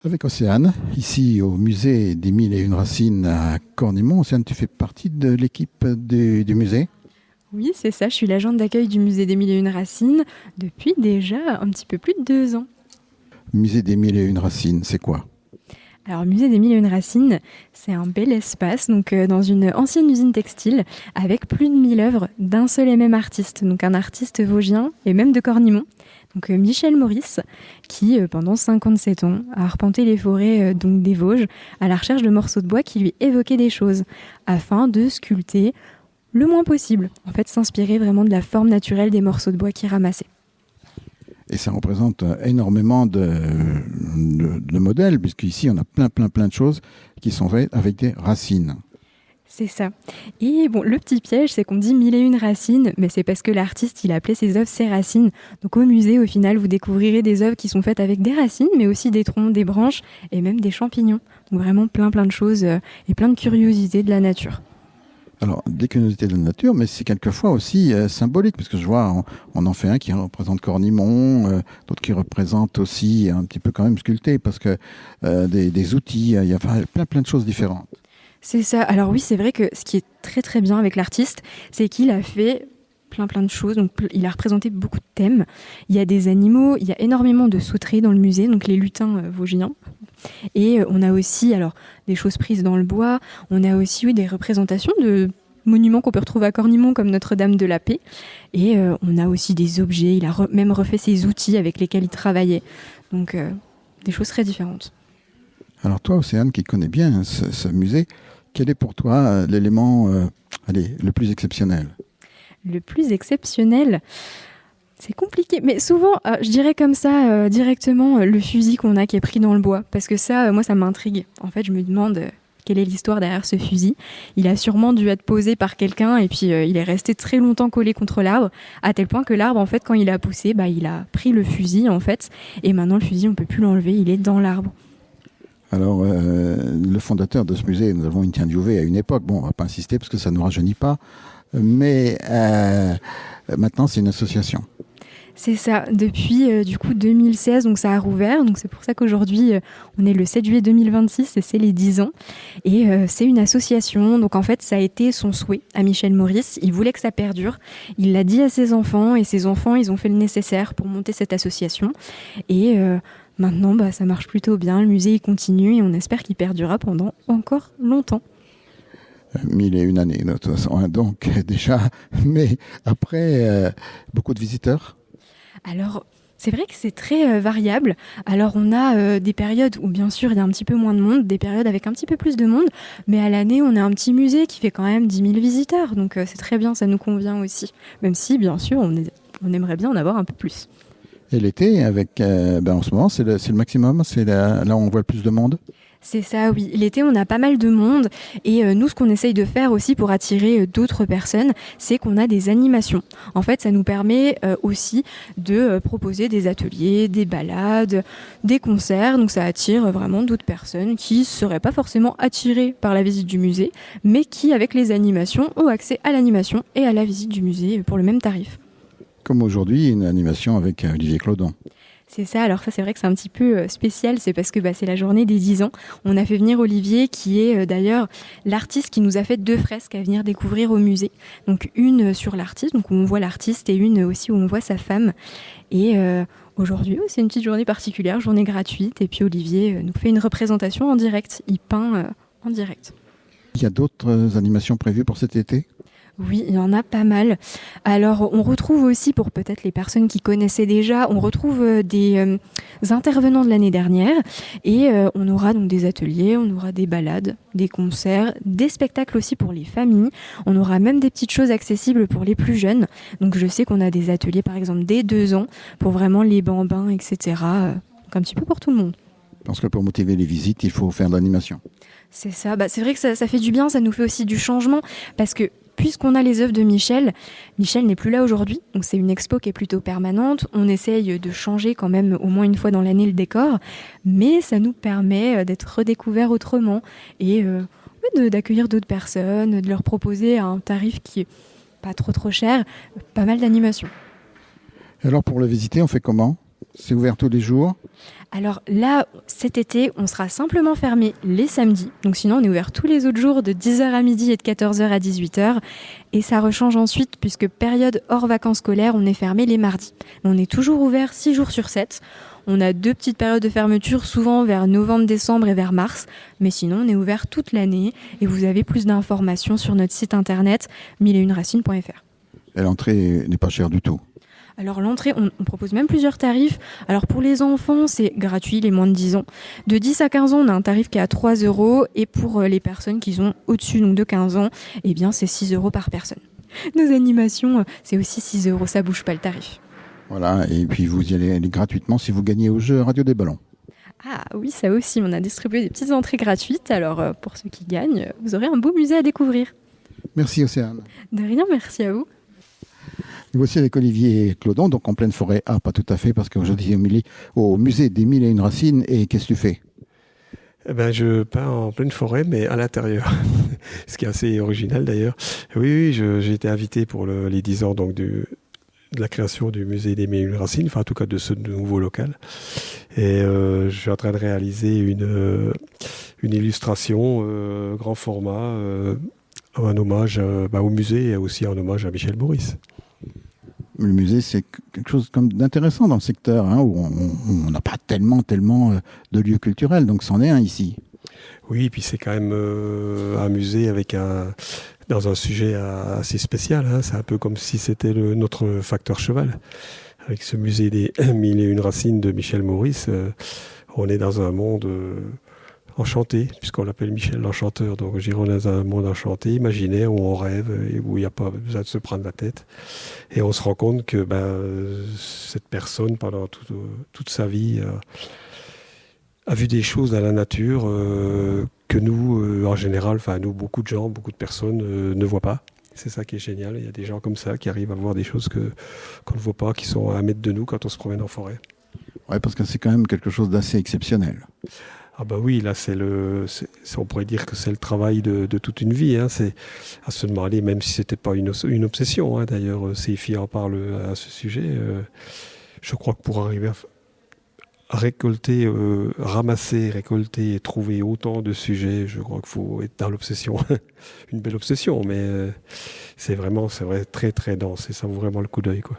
Avec Océane, ici au musée des Mille et Une Racines à Cornimont. Océane, tu fais partie de l'équipe du musée. Oui, c'est ça, je suis l'agente d'accueil du musée des Mille et Une Racines depuis déjà un petit peu plus de 2 ans. Musée des Mille et Une Racines, c'est quoi? Alors, musée des Mille et Une Racines, c'est un bel espace dans une ancienne usine textile avec plus de 1000 œuvres d'un seul et même artiste, donc un artiste vosgien et même de Cornimont. Michel Maurice, qui pendant 57 ans a arpenté les forêts des Vosges à la recherche de morceaux de bois qui lui évoquaient des choses, afin de sculpter le moins possible, en fait s'inspirer vraiment de la forme naturelle des morceaux de bois qu'il ramassait. Et ça représente énormément de modèles, puisqu'ici on a plein de choses qui sont faites avec des racines. C'est ça. Et bon, le petit piège, c'est qu'on dit 1001 racines, mais c'est parce que l'artiste, il a appelé ses œuvres ses racines. Donc au musée, au final, vous découvrirez des œuvres qui sont faites avec des racines, mais aussi des troncs, des branches et même des champignons. Donc vraiment plein de choses et plein de curiosités de la nature. Alors, des curiosités de la nature, mais c'est quelquefois aussi symbolique, parce que je vois, on en fait un qui représente Cornimont, d'autres qui représentent aussi un petit peu quand même sculpté, parce que des outils, il y a plein de choses différentes. C'est ça. Alors oui, c'est vrai que ce qui est très bien avec l'artiste, c'est qu'il a fait plein de choses. Donc il a représenté beaucoup de thèmes. Il y a des animaux, il y a énormément de sauterelles dans le musée, donc les lutins vosgiens. Et on a aussi des choses prises dans le bois. On a aussi des représentations de monuments qu'on peut retrouver à Cornimont comme Notre-Dame de la Paix. Et on a aussi des objets. Il a même refait ses outils avec lesquels il travaillait. Donc des choses très différentes. Alors toi, Océane, qui connais bien ce musée, quel est pour toi l'élément le plus exceptionnel? Le plus exceptionnel, c'est compliqué. Mais souvent, je dirais comme ça, directement, le fusil qu'on a qui est pris dans le bois. Parce que ça, moi, ça m'intrigue. En fait, je me demande quelle est l'histoire derrière ce fusil. Il a sûrement dû être posé par quelqu'un et puis il est resté très longtemps collé contre l'arbre, à tel point que l'arbre, en fait, quand il a poussé, il a pris le fusil, en fait. Et maintenant, le fusil, on ne peut plus l'enlever, il est dans l'arbre. Alors, le fondateur de ce musée, nous avons interviewé à une époque, bon, on ne va pas insister parce que ça ne nous rajeunit pas, mais maintenant c'est une association. C'est ça, depuis du coup 2016, donc ça a rouvert, donc c'est pour ça qu'aujourd'hui on est le 7 juillet 2026 et c'est les 10 ans. Et c'est une association, donc en fait ça a été son souhait à Michel Maurice, il voulait que ça perdure, il l'a dit à ses enfants et ses enfants ils ont fait le nécessaire pour monter cette association. Et maintenant ça marche plutôt bien, le musée il continue et on espère qu'il perdurera pendant encore longtemps. 1001 années, de toute façon, donc déjà, mais après, beaucoup de visiteurs. Alors, c'est vrai que c'est très variable. Alors, on a des périodes où, bien sûr, il y a un petit peu moins de monde, des périodes avec un petit peu plus de monde, mais à l'année, on a un petit musée qui fait quand même 10 000 visiteurs, donc c'est très bien, ça nous convient aussi. Même si, bien sûr, on aimerait bien en avoir un peu plus. Et l'été, avec, en ce moment, c'est le maximum, c'est là où on voit le plus de monde. C'est ça, oui. L'été, on a pas mal de monde. Et nous, ce qu'on essaye de faire aussi pour attirer d'autres personnes, c'est qu'on a des animations. En fait, ça nous permet aussi de proposer des ateliers, des balades, des concerts. Donc, ça attire vraiment d'autres personnes qui ne seraient pas forcément attirées par la visite du musée, mais qui, avec les animations, ont accès à l'animation et à la visite du musée pour le même tarif. Comme aujourd'hui, une animation avec Olivier Clodon. C'est ça, alors ça c'est vrai que c'est un petit peu spécial, c'est parce que c'est la journée des 10 ans. On a fait venir Olivier qui est d'ailleurs l'artiste qui nous a fait 2 fresques à venir découvrir au musée. Donc une sur l'artiste, donc où on voit l'artiste, et une aussi où on voit sa femme. Et aujourd'hui, c'est une petite journée particulière, journée gratuite, et puis Olivier nous fait une représentation en direct, il peint en direct. Il y a d'autres animations prévues pour cet été ? Oui, il y en a pas mal. Alors, on retrouve aussi, pour peut-être les personnes qui connaissaient déjà, on retrouve des intervenants de l'année dernière et on aura donc des ateliers, on aura des balades, des concerts, des spectacles aussi pour les familles. On aura même des petites choses accessibles pour les plus jeunes. Donc, je sais qu'on a des ateliers, par exemple, dès 2 ans pour vraiment les bambins, etc. Donc, un petit peu pour tout le monde. Parce que pour motiver les visites, il faut faire de l'animation. C'est ça. C'est vrai que ça fait du bien, ça nous fait aussi du changement parce que puisqu'on a les œuvres de Michel n'est plus là aujourd'hui, donc c'est une expo qui est plutôt permanente. On essaye de changer quand même au moins une fois dans l'année le décor, mais ça nous permet d'être redécouverts autrement et d'accueillir d'autres personnes, de leur proposer à un tarif qui est pas trop cher, pas mal d'animation. Alors pour le visiter, on fait comment ? C'est ouvert tous les jours? Alors là, cet été, on sera simplement fermé les samedis. Donc sinon, on est ouvert tous les autres jours de 10h à midi et de 14h à 18h. Et ça rechange ensuite puisque période hors vacances scolaires, on est fermé les mardis. On est toujours ouvert 6 jours sur 7. On a 2 petites périodes de fermeture, souvent vers novembre, décembre et vers mars. Mais sinon, on est ouvert toute l'année. Et vous avez plus d'informations sur notre site internet 1001racines.fr. Et l'entrée n'est pas chère du tout? Alors l'entrée, on propose même plusieurs tarifs. Alors pour les enfants, c'est gratuit, les moins de 10 ans. De 10 à 15 ans, on a un tarif qui est à 3 €. Et pour les personnes qui sont au-dessus donc de 15 ans, eh bien c'est 6 € par personne. Nos animations, c'est aussi 6 €, ça bouge pas le tarif. Voilà, et puis vous y allez gratuitement si vous gagnez au jeu Radio des Ballons. Ah oui, ça aussi, on a distribué des petites entrées gratuites. Alors pour ceux qui gagnent, vous aurez un beau musée à découvrir. Merci Océane. De rien, merci à vous. Nous voici avec Olivier Clodon, donc en pleine forêt. Ah, pas tout à fait, parce qu'aujourd'hui au musée des 1001 Racines. Et qu'est-ce que tu fais? Eh ben, je peins en pleine forêt, mais à l'intérieur. Ce qui est assez original d'ailleurs. Oui, j'ai été invité pour les 10 ans donc, de la création du musée des 1001 Racines, enfin en tout cas de ce nouveau local. Et je suis en train de réaliser une illustration grand format, un hommage au musée et aussi un hommage à Michel Maurice. Le musée, c'est quelque chose comme d'intéressant dans le secteur, hein, où on n'a pas tellement de lieux culturels, donc c'en est un ici. Oui, et puis c'est quand même un musée avec dans un sujet assez spécial. Hein. C'est un peu comme si c'était notre facteur cheval. Avec ce musée des 1001 Racines de Michel Maurice, on est dans un monde enchanté, puisqu'on l'appelle Michel l'Enchanteur. Donc je dirais on est dans un monde enchanté, imaginaire, où on rêve et où il n'y a pas besoin de se prendre la tête. Et on se rend compte que cette personne, pendant toute sa vie, a vu des choses dans la nature que nous, en général, nous, beaucoup de gens, beaucoup de personnes ne voient pas. C'est ça qui est génial. Il y a des gens comme ça qui arrivent à voir des choses qu'on ne voit pas, qui sont à 1 mètre de nous quand on se promène en forêt. Oui, parce que c'est quand même quelque chose d'assez exceptionnel. Ah bah oui, là on pourrait dire que c'est le travail de toute une vie. Hein. C'est à se demander, même si c'était pas une obsession. Hein. D'ailleurs, Seifi en parle à ce sujet. Je crois que pour arriver à récolter, ramasser, récolter et trouver autant de sujets, je crois qu'il faut être dans l'obsession. Une belle obsession, mais c'est vrai très très dense et ça vaut vraiment le coup d'œil, quoi.